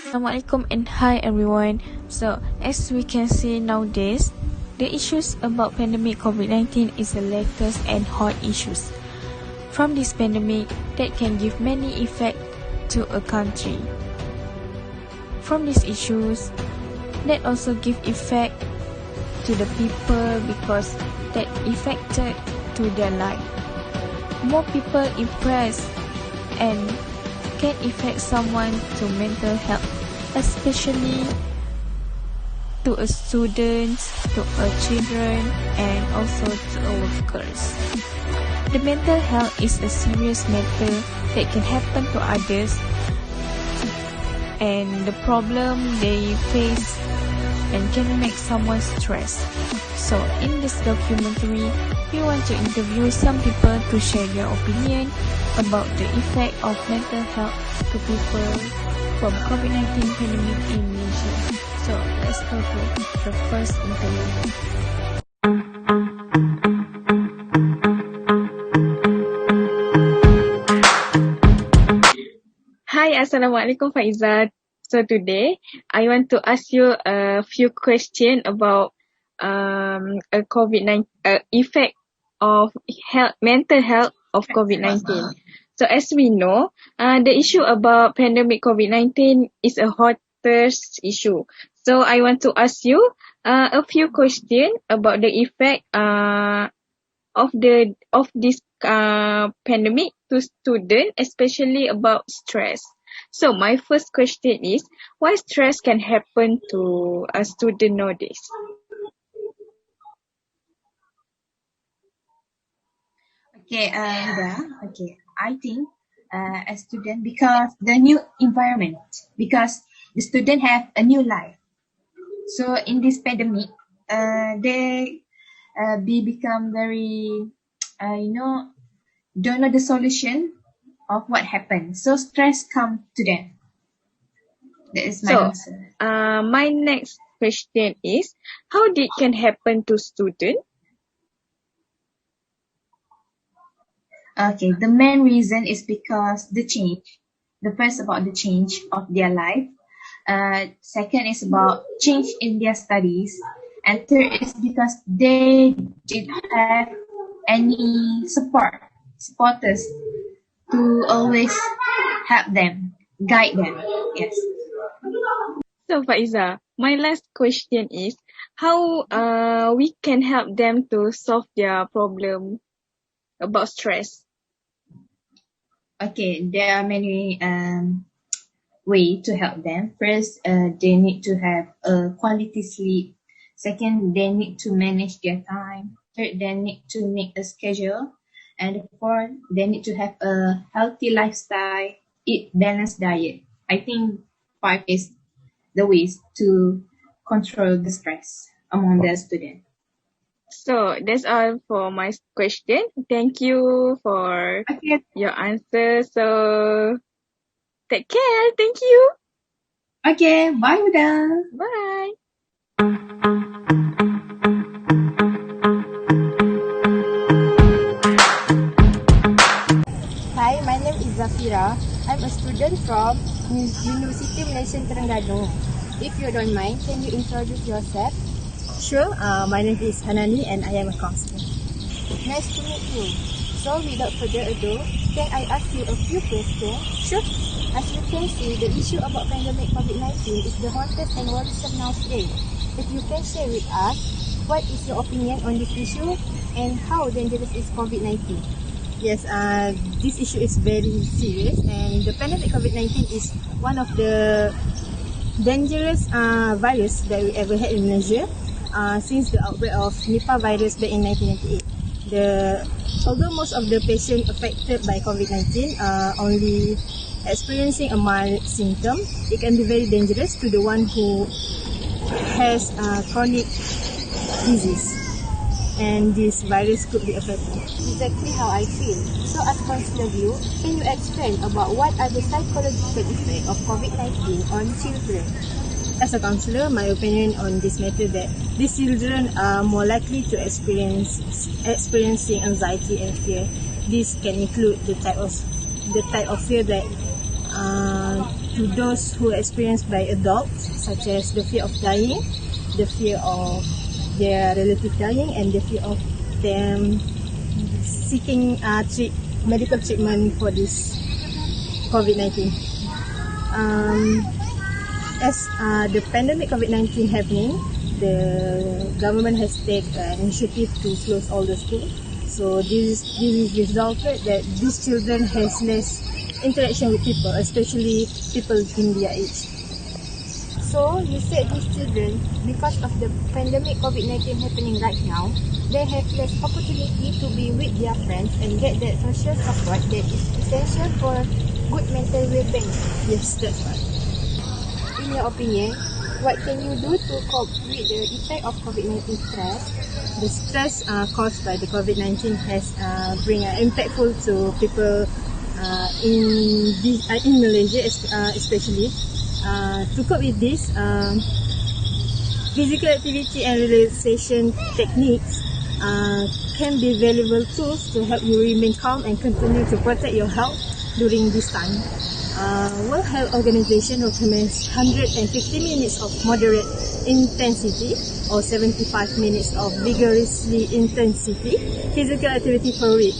Assalamualaikum and hi everyone. So as we can see nowadays, the issues about pandemic COVID-19 is the latest and hot issues. From this pandemic that can give many effect to a country. From these issues that also give effect to the people because that affected to their life. More people impressed and can affect someone to mental health, especially to a students, to a children, and also to a workers. The mental health is a serious matter that can happen to others, and the problem they face and can make someone stressed. So in this documentary, we want to interview some people to share their opinion about the effect of mental health to people from COVID-19 pandemic in Malaysia. So let's go to the first interview. Hi, Assalamualaikum Faizah. So today, I want to ask you a few questions about a COVID-19 effect of mental health of COVID-19. So as we know, the issue about pandemic COVID-19 is a hottest issue. So I want to ask you a few questions about the effect of this pandemic to students, especially about stress. So my first question is, why stress can happen to a student nowadays? Okay, I think a student, because the new environment, because the student have a new life. So in this pandemic, they become very, don't know the solution of what happened. So stress come to them. That is my answer. My next question is, how it can happen to student? Okay, the main reason is because the change. The first about the change of their life. Second is about change in their studies. And third is because they didn't have any supporters to always help them, guide them. Yes. So Faiza, my last question is, how we can help them to solve their problem about stress? Okay, there are many ways to help them. First, they need to have a quality sleep. Second, they need to manage their time. Third, they need to make a schedule. And fourth, they need to have a healthy lifestyle, eat balanced diet. I think 5 is the ways to control the stress among the students. So that's all for my question. Thank you for your answer. So take care. Thank you. Okay, bye Huda. Bye. Hi, my name is Zafira. I'm a student from University Malaysia Terengganu. If you don't mind, can you introduce yourself? Sure, my name is Hanani and I am a counselor. Nice to meet you. So without further ado, can I ask you a few questions? Sure. As you can see, the issue about pandemic COVID-19 is the hottest and worrisome nowadays. If you can share with us, what is your opinion on this issue and how dangerous is COVID-19? Yes, this issue is very serious, and the pandemic COVID-19 is one of the dangerous virus that we ever had in Malaysia. Since the outbreak of Nipah virus back in 1998. Although most of the patients affected by COVID-19 are only experiencing a mild symptom, it can be very dangerous to the one who has chronic disease. and this virus could be affected. Exactly how I feel. So as Councillor View, can you explain about what are the psychological effects of COVID-19 on children? As a counsellor, my opinion on this matter that these children are more likely to experiencing anxiety and fear. This can include the type of fear that to those who are experienced by adults, such as the fear of dying, the fear of their relative dying, and the fear of them seeking medical treatment for this COVID-19. As the pandemic COVID-19 happening, the government has taken an initiative to close all the schools. So this is resulted that these children has less interaction with people, especially people in their age. So you said these children, because of the pandemic COVID-19 happening right now, they have less opportunity to be with their friends and get that social support that is essential for good mental well-being. Yes, that's right. In your opinion, what can you do to cope with the effect of COVID-19 stress? The stress caused by the COVID-19 has bring impactful to people in Malaysia, especially. To cope with this, physical activity and relaxation techniques can be valuable tools to help you remain calm and continue to protect your health during this time. World Health Organization recommends 150 minutes of moderate intensity or 75 minutes of vigorously intensity physical activity per week,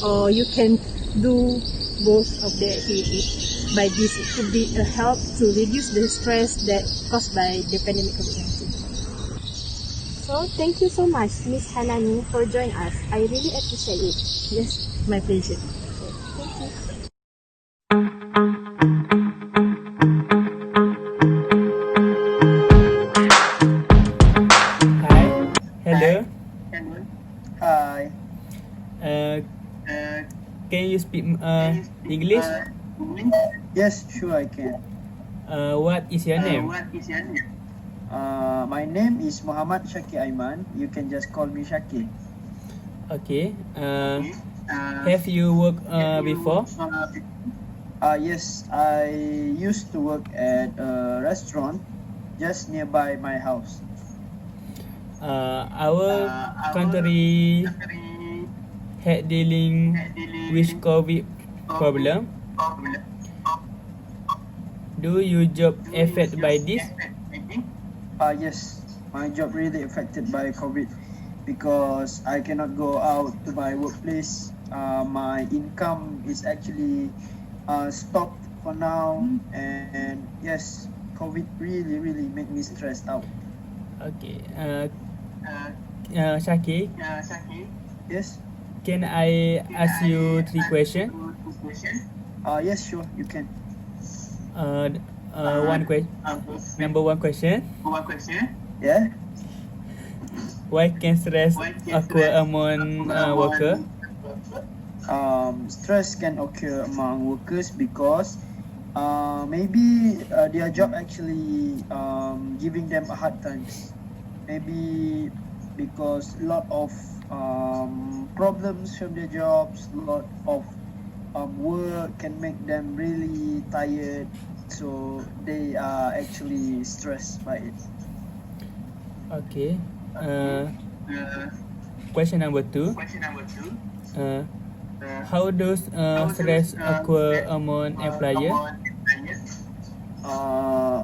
or you can do both of the activity. By this, it could be a help to reduce the stress that caused by the pandemic COVID-19. So, thank you so much, Miss Hanani, for joining us. I really appreciate it. Yes, my pleasure. Thank you. Hi. Hello. Hi. Can you speak English? Yes, sure I can. What is your name? My name is Muhammad Shaki Aiman. You can just call me Shaki. Okay. Have you worked before? Yes, I used to work at a restaurant just nearby my house. Our country had dealing with COVID problem. Do your job affected by this? Yes, my job really affected by COVID because I cannot go out to my workplace. My income is actually stopped for now, and yes, COVID really made me stressed out. Okay. Shaki, Yes. can I ask you 3 questions? Yes, sure, you can. Number one question. Yeah. Why can stress occur among worker? Stress can occur among workers because maybe their job actually giving them a hard times. Maybe because a lot of problems from their jobs, a lot of work can make them really tired, so they are actually stressed by it. Okay. Question number 2. How does stress occur among employer?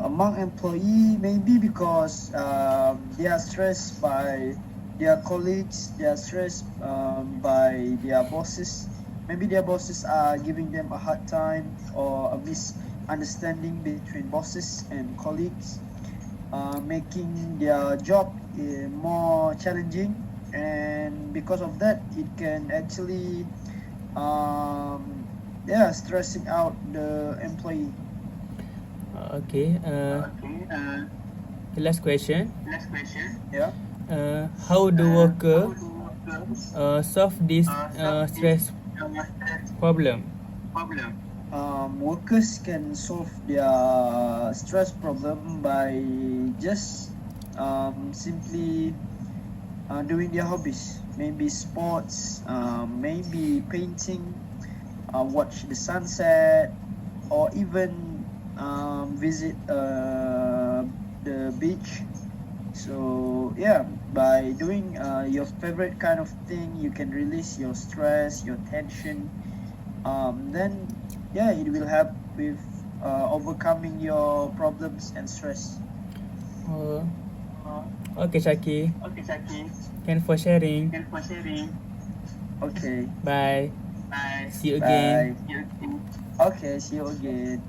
Among employee, maybe because they are stressed by their colleagues, they are stressed by their bosses. Maybe their bosses are giving them a hard time or a misunderstanding between bosses and colleagues, making their job more challenging, and because of that, it can actually stressing out the employee. Okay. The last question. Yeah. How do worker solve this stress problem? Workers can solve their stress problem by just simply doing their hobbies, maybe sports, maybe painting, watch the sunset, or even visit the beach. So yeah, by doing your favorite kind of thing, you can release your stress, your tension. Then yeah, it will help with overcoming your problems and stress. Oh, okay, Shaki. Thanks for sharing. Okay, Bye. See you bye. again. Okay, see you again.